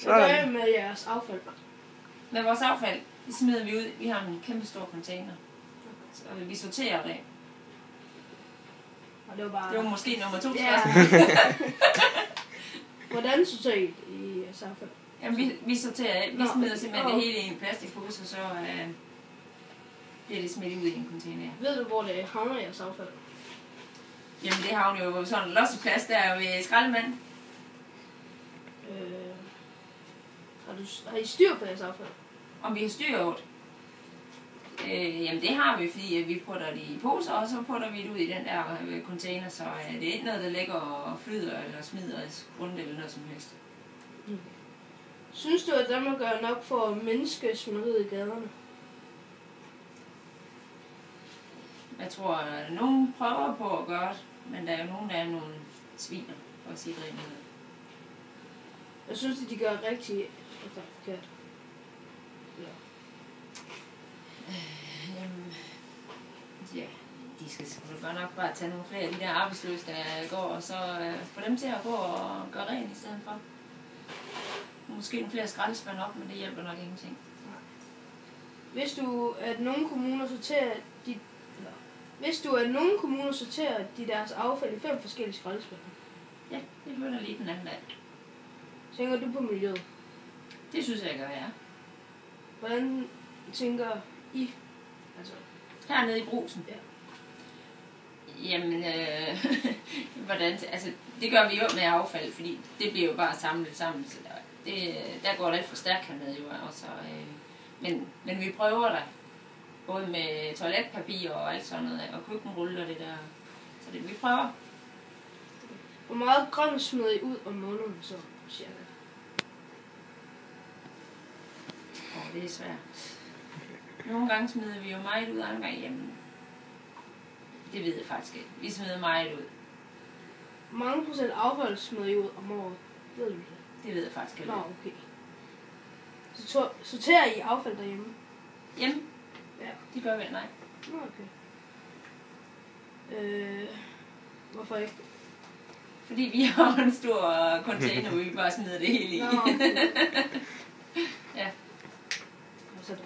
Hvad gør I med jeres affald? Med vores affald, det smider vi ud. Vi har en kæmpe stor container. Så vi sorterer det. Og det var måske nummer 2 ja. spørgsmål. Hvordan sorterer I jeres affald? Jamen, vi sorterer. Vi smider simpelthen det hele i en plastikpose, og så bliver det smidt ud i en container. Ved du, hvor det havner jeres affald? Jamen, det havner jo sådan en losseplads der ved skraldemanden. Har I styr på jeres affald? Om vi har styr på det? Jamen det har vi, fordi vi putter det i poser, og så putter vi det ud i den der container, så det er ikke noget, der ligger og flyder eller smider rundt eller noget som helst. Synes du, at Danmark gør nok for at mindske smideriet i gaderne? Jeg tror, at nogen prøver på at gøre det, men der er jo nogen, der er nogle sviner, for at sige det rent. Jeg synes, at de gør rigtig forkert. Ja, de skal godt nok bare tage nogle flere af de der arbejdsløse, der går, og så få dem til at gå og gøre rent i stedet for. Måske nogle flere skraldespande op, men det hjælper nok ingenting. Hvis du at nogle kommuner sorterer de deres affald i 5 forskellige skraldespande? Ja, det begynder lige den anden dag. Tænker du på miljøet? Det synes jeg gør, ja. Hvordan tænker I? Altså hernede i Brugsen? Ja. Jamen, hvordan? Altså, det gør vi jo med affald, fordi det bliver jo bare samlet sammen. Så der går det lidt for stærkt hernede jo også. Men vi prøver der. Både med toiletpapir og alt sådan noget, og køkkenrulle og det der. Så vi prøver. Hvor meget grønt smider I ud om måneden så, cirka? Det er svært. Nogle gange smider vi jo meget ud, andre gange jamen. Det ved jeg faktisk ikke. Vi smider meget ud. Hvor mange procent affald smider I ud om året? Ved du det? Det ved jeg faktisk ikke. Nå, okay. Så sorterer I affald derhjemme? Hjemme? Ja. Det gør vi, nej. Nå, okay. Hvorfor ikke? Fordi vi har en stor container, hvor vi bare smider det hele i. Nå, okay. Ja. Og så er det